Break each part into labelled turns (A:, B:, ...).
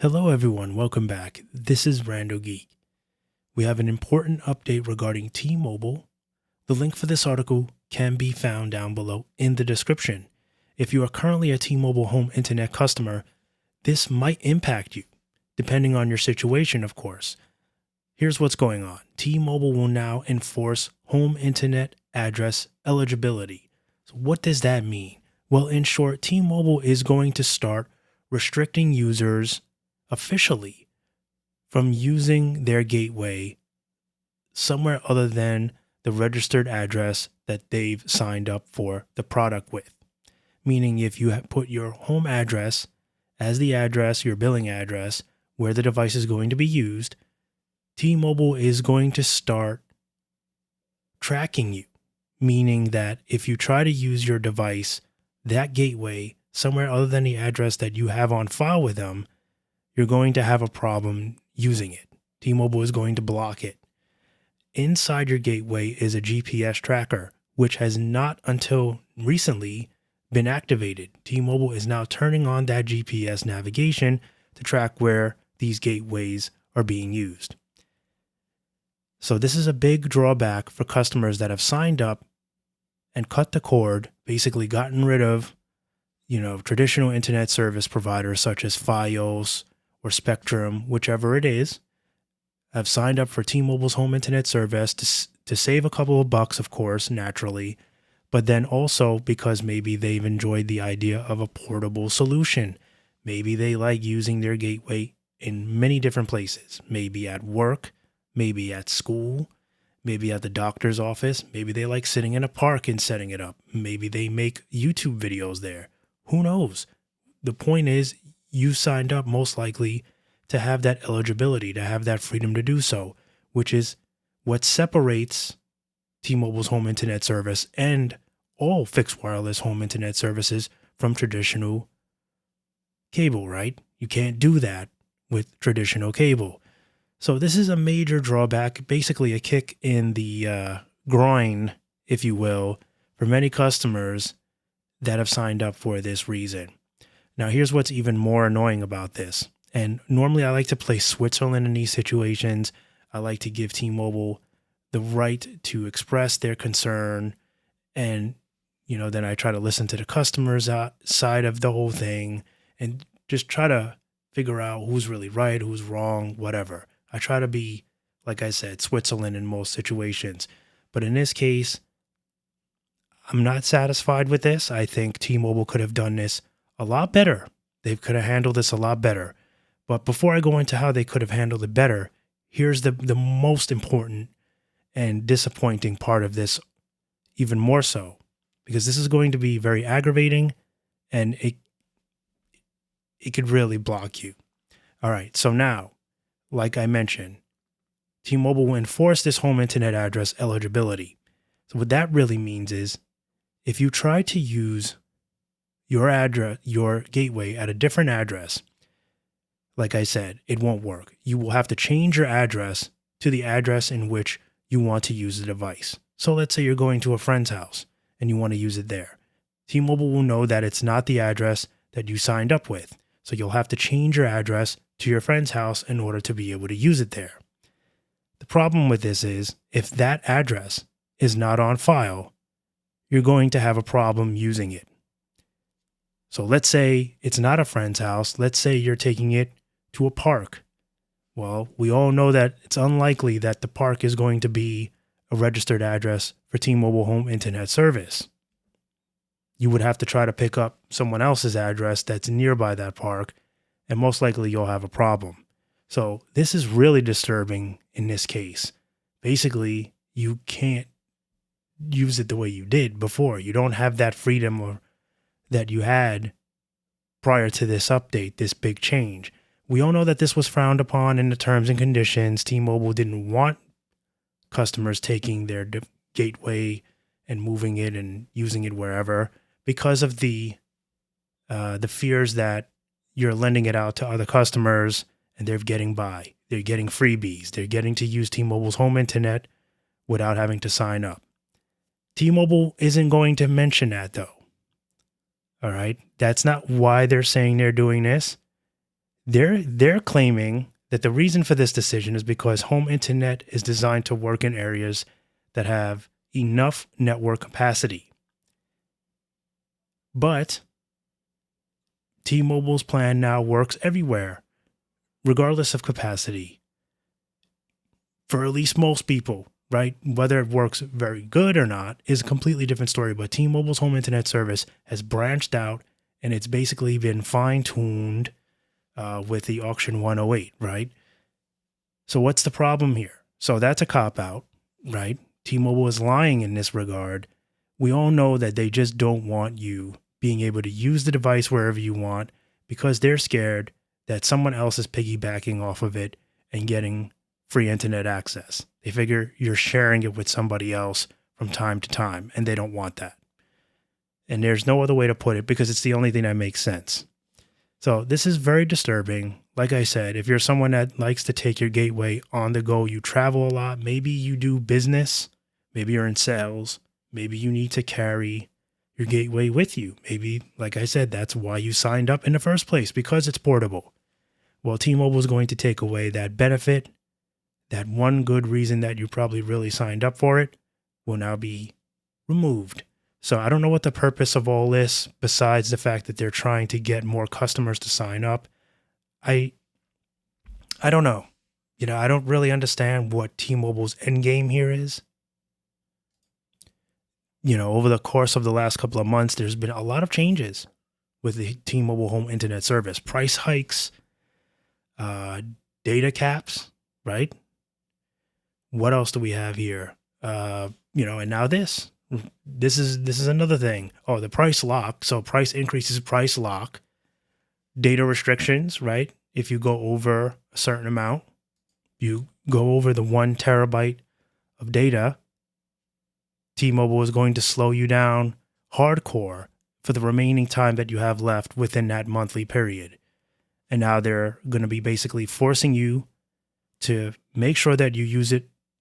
A: Hello everyone, welcome back. This is RandoGEEK. We have an important update regarding T-Mobile. The link for this article can be found down below in the description. If you are currently a T-Mobile home internet customer, this might impact you, depending on your situation, of course. Here's what's going on. T-Mobile will now enforce home internet address eligibility. So what does that mean? Well, in short, T-Mobile is going to start restricting users officially from using their gateway somewhere other than the registered address that they've signed up for the product with. Meaning if you put your home address as the address, your billing address, where the device is going to be used, T-Mobile is going to start tracking you. Meaning that if you try to use your device, that gateway, somewhere other than the address that you have on file with them, you're going to have a problem using it. T-Mobile is going to block it. Inside your gateway is a GPS tracker, which has not until recently been activated. T-Mobile is now turning on that GPS navigation to track where these gateways are being used. So this is a big drawback for customers that have signed up and cut the cord, basically gotten rid of, traditional internet service providers such as Fios or Spectrum, whichever it is, have signed up for T-Mobile's home internet service to save a couple of bucks, of course, naturally, but then also because maybe they've enjoyed the idea of a portable solution. Maybe they like using their gateway in many different places, maybe at work, maybe at school, maybe at the doctor's office. Maybe they like sitting in a park and setting it up. Maybe they make YouTube videos there. Who knows? The point is, you signed up most likely to have that eligibility, to have that freedom to do so, which is what separates T-Mobile's home internet service and all fixed wireless home internet services from traditional cable, right? You can't do that with traditional cable. So this is a major drawback, basically a kick in the groin, if you will, for many customers that have signed up for this reason. Now, here's what's even more annoying about this. And normally I like to play Switzerland in these situations. I like to give T-Mobile the right to express their concern. And, then I try to listen to the customer's side of the whole thing and just try to figure out who's really right, who's wrong, whatever. I try to be, like I said, Switzerland in most situations. But in this case, I'm not satisfied with this. I think T-Mobile could have done this a lot better. They could have handled this a lot better. But before I go into how they could have handled it better, here's the most important and disappointing part of this, even more so, because this is going to be very aggravating and it could really block you. All right, so now, like I mentioned, T-Mobile will enforce this home internet address eligibility. So what that really means is if you try to use your address, your gateway at a different address, like I said, it won't work. You will have to change your address to the address in which you want to use the device. So let's say you're going to a friend's house and you want to use it there. T-Mobile will know that it's not the address that you signed up with. So you'll have to change your address to your friend's house in order to be able to use it there. The problem with this is if that address is not on file, you're going to have a problem using it. So let's say it's not a friend's house. Let's say you're taking it to a park. Well, we all know that it's unlikely that the park is going to be a registered address for T-Mobile home internet service. You would have to try to pick up someone else's address that's nearby that park, and most likely you'll have a problem. So this is really disturbing in this case. Basically, you can't use it the way you did before. You don't have that freedom that you had prior to this update, this big change. We all know that this was frowned upon in the terms and conditions. T-Mobile didn't want customers taking their gateway and moving it and using it wherever because of the fears that you're lending it out to other customers and they're getting by. They're getting freebies. They're getting to use T-Mobile's home internet without having to sign up. T-Mobile isn't going to mention that though. All right. That's not why they're saying they're doing this. They're claiming that the reason for this decision is because home internet is designed to work in areas that have enough network capacity. But T-Mobile's plan now works everywhere, regardless of capacity. For at least most people, right? Whether it works very good or not is a completely different story. But T-Mobile's home internet service has branched out, and it's basically been fine-tuned with the Auction 108, right? So what's the problem here? So that's a cop-out, right? T-Mobile is lying in this regard. We all know that they just don't want you being able to use the device wherever you want because they're scared that someone else is piggybacking off of it and getting free internet access. They figure you're sharing it with somebody else from time to time, and they don't want that. And there's no other way to put it because it's the only thing that makes sense. So this is very disturbing. Like I said, if you're someone that likes to take your gateway on the go, you travel a lot, maybe you do business, maybe you're in sales, maybe you need to carry your gateway with you. Maybe, like I said, that's why you signed up in the first place, because it's portable. Well, T-Mobile is going to take away that benefit. That one good reason that you probably really signed up for it will now be removed. So I don't know what the purpose of all this, besides the fact that they're trying to get more customers to sign up. I don't know. I don't really understand what T-Mobile's end game here is. Over the course of the last couple of months, there's been a lot of changes with the T-Mobile home internet service. Price hikes, data caps, right? What else do we have here? And now this. This is another thing. Oh, the price lock. So price increases, price lock. Data restrictions, right? If you go over a certain amount, you go over the 1 terabyte of data, T-Mobile is going to slow you down hardcore for the remaining time that you have left within that monthly period. And now they're going to be basically forcing you to make sure that you use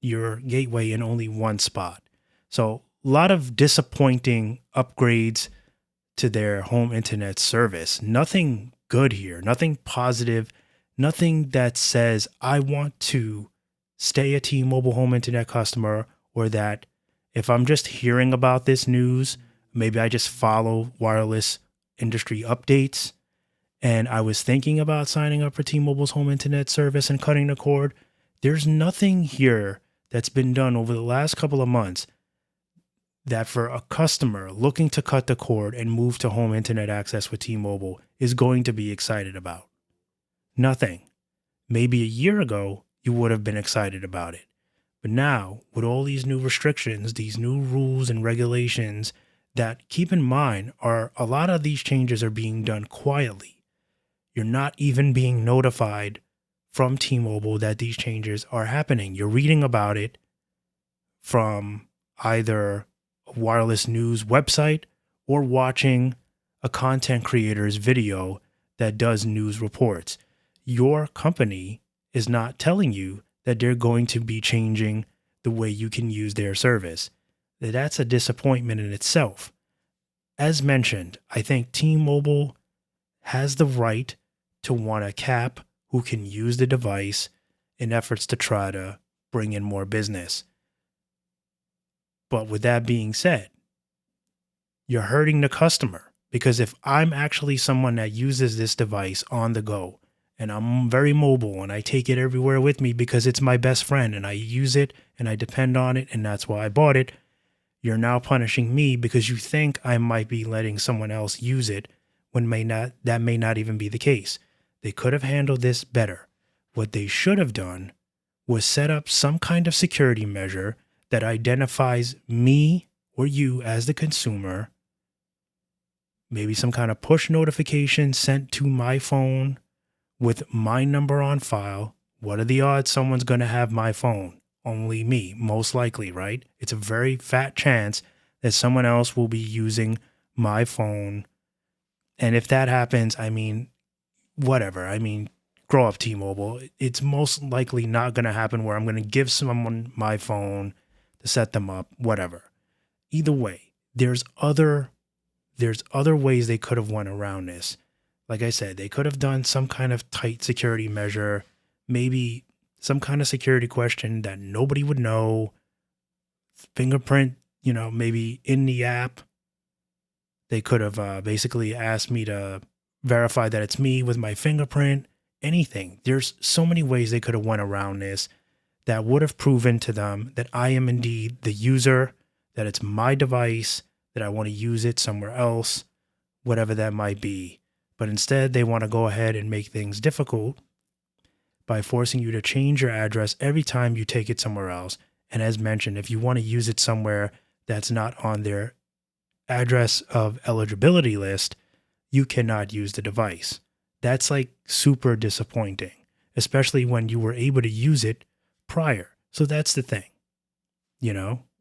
A: your gateway in only one spot. So a lot of disappointing upgrades to their home internet service. Nothing good here, nothing positive, nothing that says I want to stay a T-Mobile home internet customer, or that if I'm just hearing about this news, maybe I just follow wireless industry updates and I was thinking about signing up for T-Mobile's home internet service and cutting the cord. There's nothing here that's been done over the last couple of months that for a customer looking to cut the cord and move to home internet access with T-Mobile is going to be excited about. Nothing. Maybe a year ago, you would have been excited about it. But now, with all these new restrictions, these new rules and regulations that, keep in mind, a lot of these changes are being done quietly. You're not even being notified from T-Mobile that these changes are happening. You're reading about it from either a wireless news website or watching a content creator's video that does news reports. Your company is not telling you that they're going to be changing the way you can use their service. That's a disappointment in itself. As mentioned, I think T-Mobile has the right to want to cap who can use the device in efforts to try to bring in more business. But with that being said, you're hurting the customer, because if I'm actually someone that uses this device on the go and I'm very mobile and I take it everywhere with me because it's my best friend and I use it and I depend on it and that's why I bought it, you're now punishing me because you think I might be letting someone else use it when that may not even be the case. They could have handled this better. What they should have done was set up some kind of security measure that identifies me or you as the consumer, maybe some kind of push notification sent to my phone with my number on file. What are the odds someone's going to have my phone? Only me, most likely, right? It's a very fat chance that someone else will be using my phone. And if that happens, whatever. Grow up, T-Mobile. It's most likely not going to happen where I'm going to give someone my phone to set them up, whatever. Either way, there's other ways they could have went around this. Like I said, they could have done some kind of tight security measure, maybe some kind of security question that nobody would know, fingerprint, maybe in the app. They could have basically asked me to verify that it's me with my fingerprint, anything. There's so many ways they could have went around this that would have proven to them that I am indeed the user, that it's my device, that I want to use it somewhere else, whatever that might be. But instead, they want to go ahead and make things difficult by forcing you to change your address every time you take it somewhere else. And as mentioned, if you want to use it somewhere that's not on their address of eligibility list, you cannot use the device. That's like super disappointing, especially when you were able to use it prior. So that's the thing.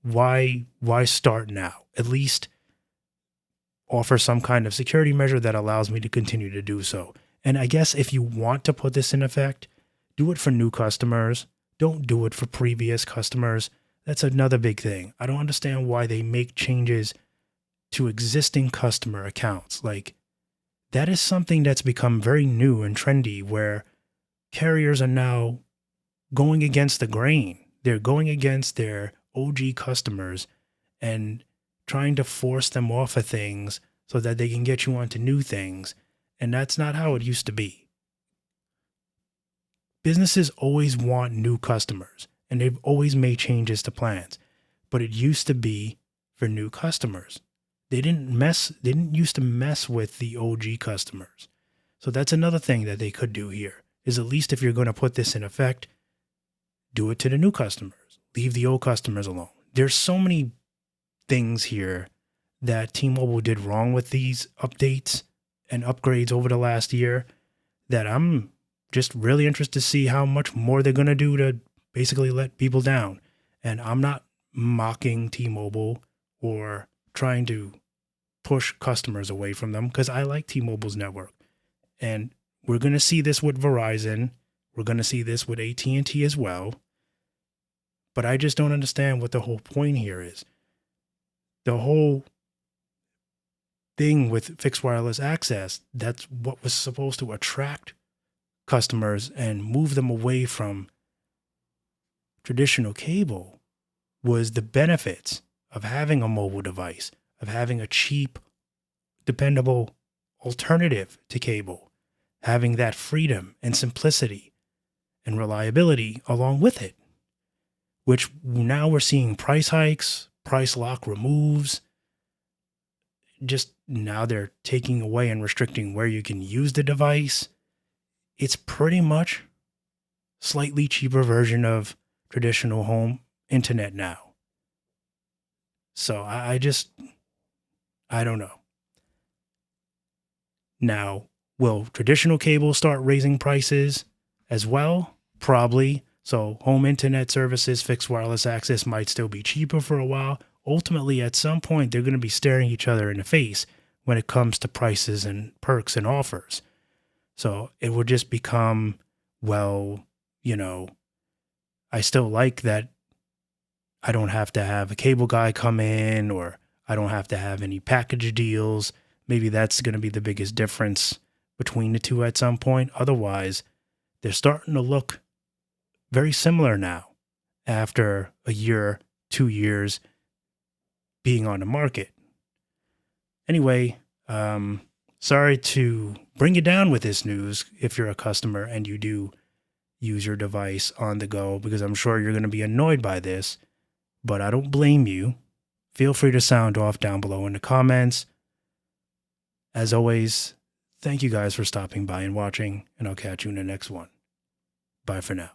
A: Why start now? At least offer some kind of security measure that allows me to continue to do so. And I guess if you want to put this in effect, do it for new customers. Don't do it for previous customers. That's another big thing. I don't understand why they make changes to existing customer accounts. Like, that is something that's become very new and trendy, where carriers are now going against the grain. They're going against their OG customers and trying to force them off of things so that they can get you onto new things. And that's not how it used to be. Businesses always want new customers, and they've always made changes to plans. But it used to be for new customers. They didn't used to mess with the OG customers. So that's another thing that they could do here, is at least if you're going to put this in effect, do it to the new customers. Leave the old customers alone. There's so many things here that T-Mobile did wrong with these updates and upgrades over the last year that I'm just really interested to see how much more they're going to do to basically let people down. And I'm not mocking T-Mobile or trying to push customers away from them, because I like T-Mobile's network. And we're going to see this with Verizon. We're going to see this with at&t as well. But I just don't understand what the whole point here is. The whole thing with fixed wireless access, that's what was supposed to attract customers and move them away from traditional cable, was the benefits of having a mobile device, of having a cheap, dependable alternative to cable, having that freedom and simplicity and reliability along with it, which now we're seeing price hikes, price lock removes. Just now they're taking away and restricting where you can use the device. It's pretty much slightly cheaper version of traditional home internet now. So I don't know. Now, will traditional cable start raising prices as well? Probably. So home internet services, fixed wireless access might still be cheaper for a while. Ultimately, at some point, they're going to be staring each other in the face when it comes to prices and perks and offers. So it would just become, well, I still like that I don't have to have a cable guy come in, or I don't have to have any package deals. Maybe that's going to be the biggest difference between the two at some point. Otherwise, they're starting to look very similar now after a year, 2 years being on the market. Anyway, sorry to bring you down with this news if you're a customer and you do use your device on the go, because I'm sure you're going to be annoyed by this, but I don't blame you. Feel free to sound off down below in the comments. As always, thank you guys for stopping by and watching, and I'll catch you in the next one. Bye for now.